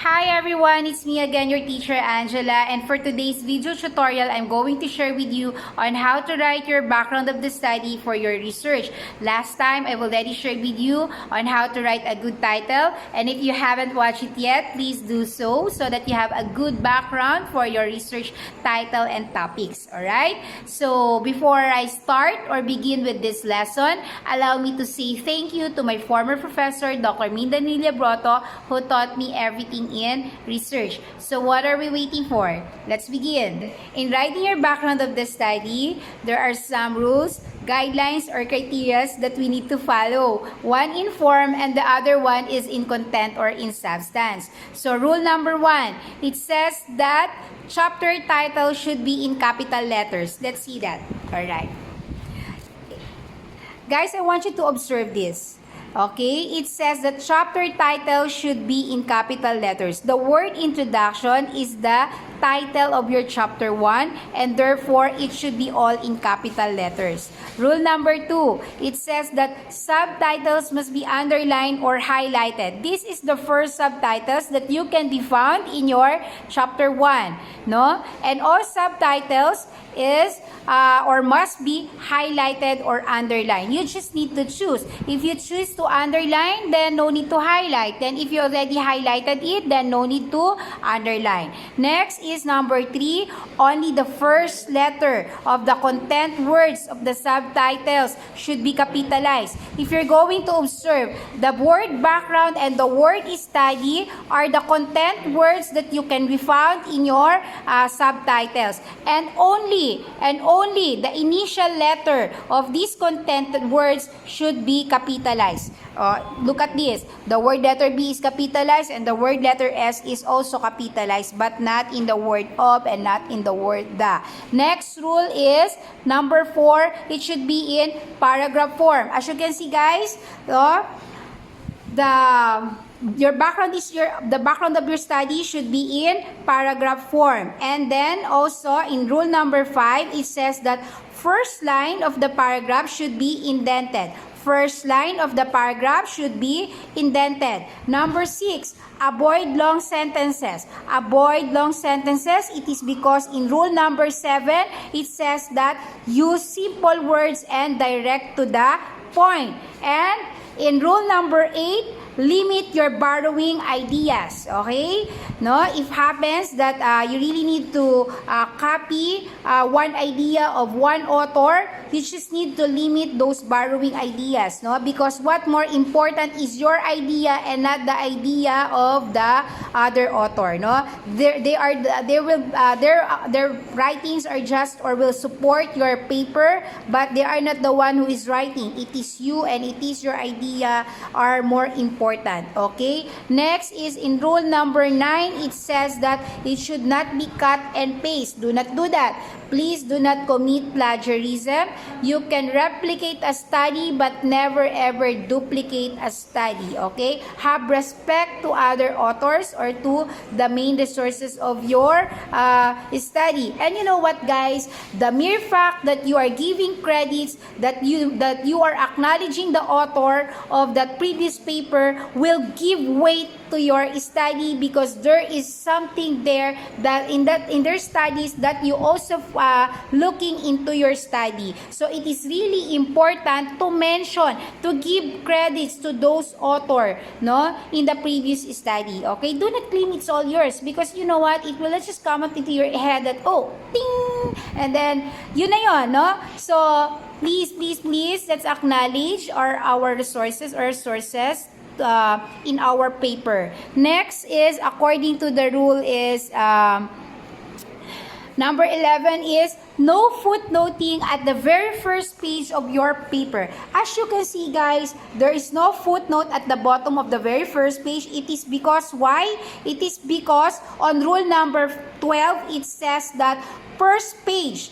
Hi everyone, it's me again, your teacher Angela, and for today's video tutorial, I'm going to share with you on how to write your background of the study for your research. Last time, I've already shared with you on how to write a good title, and if you haven't watched it yet, please do so that you have a good background for your research title and topics, alright? So, before I start or begin with this lesson, allow me to say thank you to my former professor, Dr. Minda Broto, who taught me everything in research. So what are we waiting for? Let's begin. In writing your background of the study, there are some rules, guidelines, or criteria that we need to follow. One in form and the other one is in content or in substance. So rule number 1, it says that chapter title should be in capital letters. Let's see that. Alright. Guys, I want you to observe this. Okay, it says that chapter title should be in capital letters. The word introduction is the title of your chapter 1 and therefore it should be all in capital letters. Rule number 2, it says that subtitles must be underlined or highlighted. This is the first subtitles that you can be found in your chapter 1, no? And all subtitles is or must be highlighted or underlined. You just need to choose. If you choose to underline, then no need to highlight. Then if you already highlighted it, then no need to underline. Next is number 3, only the first letter of the content words of the subtitles should be capitalized. If you're going to observe, the word background and the word study are the content words that you can be found in your subtitles. And only the initial letter of these contented words should be capitalized. Look at this. The word letter B is capitalized and the word letter S is also capitalized, but not in the word of and not in the word the. Next rule is number 4, it should be in paragraph form. As you can see, guys, the background of your study should be in paragraph form. And then also in rule number 5, it says that first line of the paragraph should be indented. First line of the paragraph should be indented. Number 6, avoid long sentences. Avoid long sentences. It is because in rule number 7, it says that use simple words and direct to the point. And in rule number 8, limit your borrowing ideas, okay? No, if happens that you really need to copy one idea of one author, you just need to limit those borrowing ideas, no? Because what more important is your idea and not the idea of the other author, no? Their writings are just or will support your paper, but they are not the one who is writing. It is you and it is your idea are more important, okay? Next is in rule number 9, it says that it should not be cut and paste. Do not do that. Please do not commit plagiarism. You can replicate a study but never ever duplicate a study, okay? Have respect to other authors or to the main resources of your study. And you know what, guys? The mere fact that you are giving credits, that you are acknowledging the author of that previous paper will give weight to your study because there is something there that in their studies that you also looking into your study. So it is really important to mention, to give credits to those author, no, in the previous study. Okay, do not claim it's all yours because you know what, it will just come up into your head that ting, and then yun na yun, no? So please, let's acknowledge our resources or sources in our paper. Next is, according to the rule, is number 11 is no footnoting at the very first page of your paper. As you can see, guys, there is no footnote at the bottom of the very first page. It is because, why? It is because on rule number 12, it says that first page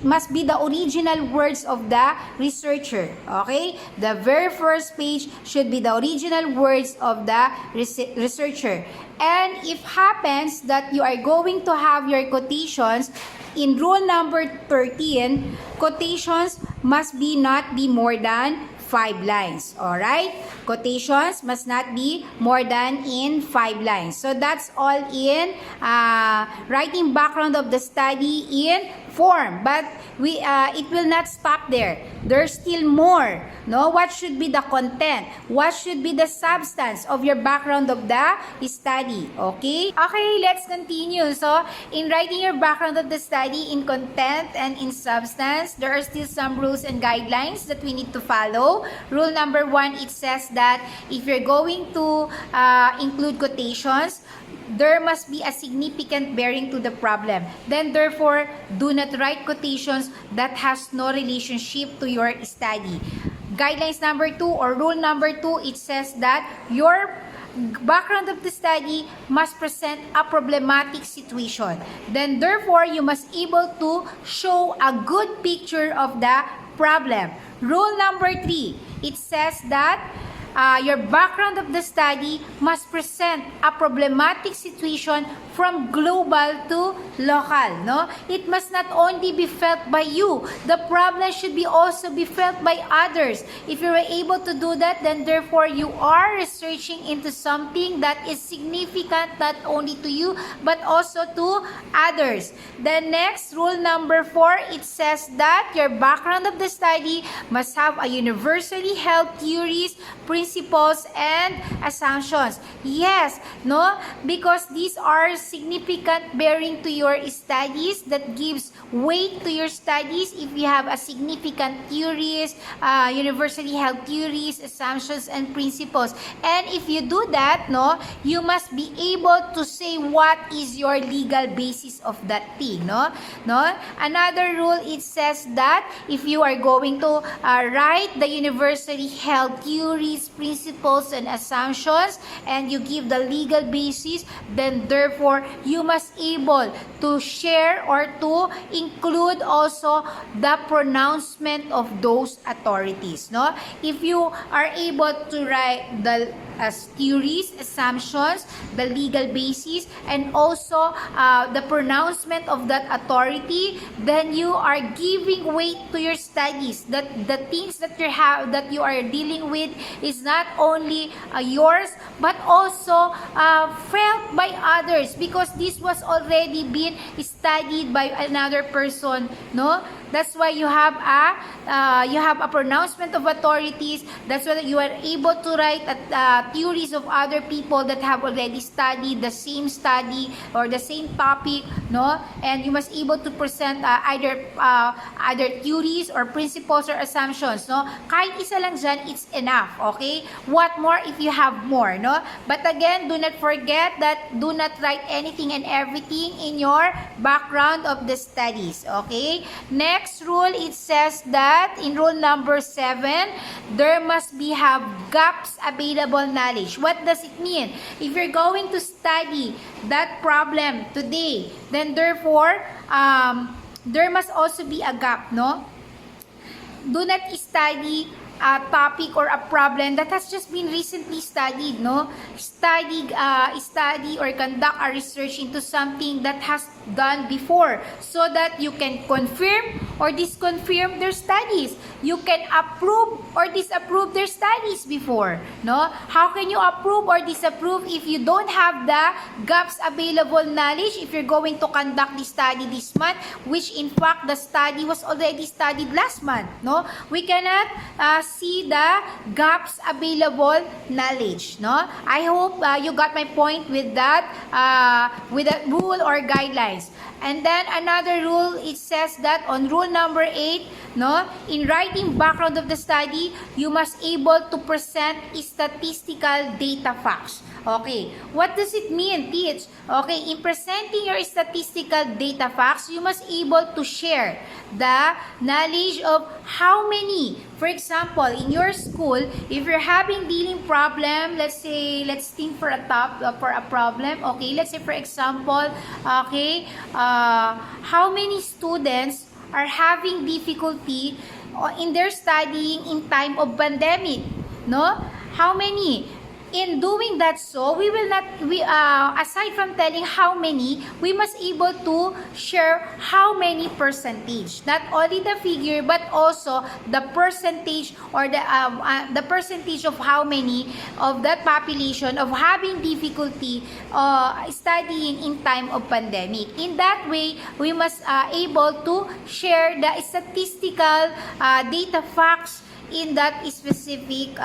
must be the original words of the researcher. Okay? The very first page should be the original words of the researcher. And if happens that you are going to have your quotations, in rule number 13, quotations must not be more than 5 5 lines. Alright? Quotations must not be more than in 5 lines. So that's all in writing background of the study in form, but it will not stop there. There's still more. No, what should be the content? What should be the substance of your background of the study? Okay, let's continue. So in writing your background of the study in content and in substance, there are still some rules and guidelines that we need to follow. Rule number 1, it says that if you're going to include quotations, there must be a significant bearing to the problem. Then therefore, do not write quotations that has no relationship to your study. Guidelines number 2 or rule number 2, it says that your background of the study must present a problematic situation. Then therefore, you must able to show a good picture of the problem. Rule number 3, it says that your background of the study must present a problematic situation from global to local. No, it must not only be felt by you. The problem should be also be felt by others. If you are able to do that, then therefore you are researching into something that is significant not only to you but also to others. The next rule number 4, it says that your background of the study must have a universally held theories, principles, and assumptions. Yes, no, because these are significant bearing to your studies, that gives weight to your studies if you have a significant theories, universally held theories, assumptions, and principles. And if you do that, no, you must be able to say what is your legal basis of that thing. No, another rule, it says that if you are going to write the universally held theories, principles, and assumptions, and you give the legal basis, then therefore you must able to share or to include also the pronouncement of those authorities. No, if you are able to write the theories, assumptions, the legal basis, and also the pronouncement of that authority, then you are giving weight to your studies, that the things that you are dealing with is not only yours but also felt by others, because this was already been studied by another person. No, that's why you have a pronouncement of authorities. That's why you are able to write theories of other people that have already studied the same study or the same topic. No, and you must able to present either theories or principles or assumptions. No, kahit isa lang dyan, it's enough. Okay, what more if you have more? No, but again, do not forget that do not write anything and everything in your background of the studies. Okay, next rule, it says that in rule number 7, there must be have gaps available knowledge. What does it mean? If you're going to study that problem today, then therefore there must also be a gap. No, do not study a topic or a problem that has just been recently studied. No, study or conduct a research into something that has done before, so that you can confirm or disconfirm their studies. You can approve or disapprove their studies before. No, how can you approve or disapprove if you don't have the gaps available knowledge? If you're going to conduct the study this month, which in fact the study was already studied last month. No, we cannot see the gaps available knowledge. No, I hope you got my point with that rule or guidelines. And then another rule, it says that on rule number 8, no, in writing background of the study, you must able to present statistical data facts. Okay, what does it mean, teach? Okay, in presenting your statistical data facts, you must able to share the knowledge of how many. For example, in your school, if you're having dealing problem, let's think for a problem. Okay, let's say for example, okay, how many students are having difficulty in their studying in time of pandemic? No, how many? in doing that, so we will not, aside from telling how many, we must able to share how many percentage, not only the figure but also the percentage, or the percentage of how many of that population of having difficulty studying in time of pandemic. In that way, we must able to share the statistical data facts in that specific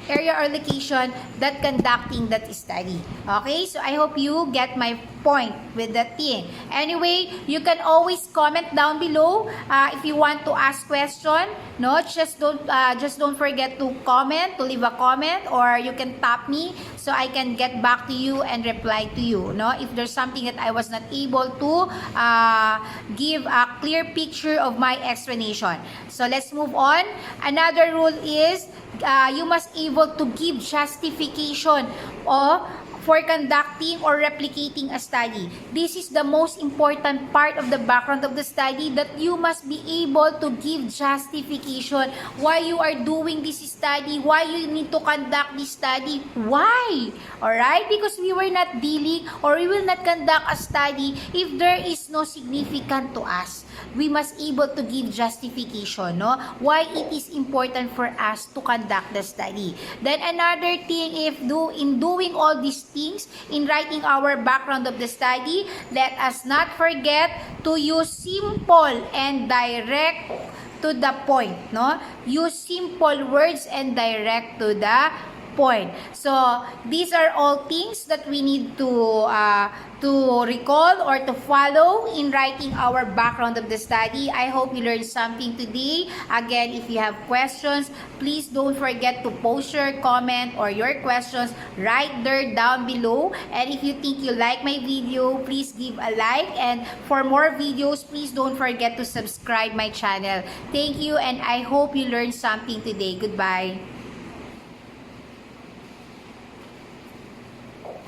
area or location that conducting that study. Okay, so I hope you get my point with that thing. Anyway, you can always comment down below if you want to ask question. No, just don't forget to comment, to leave a comment, or you can tap me so I can get back to you and reply to you. No, if there's something that I was not able to give a clear picture of my explanation. So let's move on. Another rule is you must able to give justification for conducting or replicating a study. This is the most important part of the background of the study, that you must be able to give justification why you are doing this study, why you need to conduct this study, why? Alright? Because we were not dealing, or we will not conduct a study if there is no significant to us. We must able to give justification, no? Why it is important for us to conduct the study. Then another thing, in doing all these things, in writing our background of the study, let us not forget to use simple and direct to the point, no? Use simple words and direct to the point. So these are all things that we need to recall or to follow in writing our background of the study. I hope you learned something today. Again, if you have questions, please don't forget to post your comment or your questions right there down below. And if you think you like my video, please give a like. And for more videos, please don't forget to subscribe my channel. Thank you, and I hope you learned something today. Goodbye.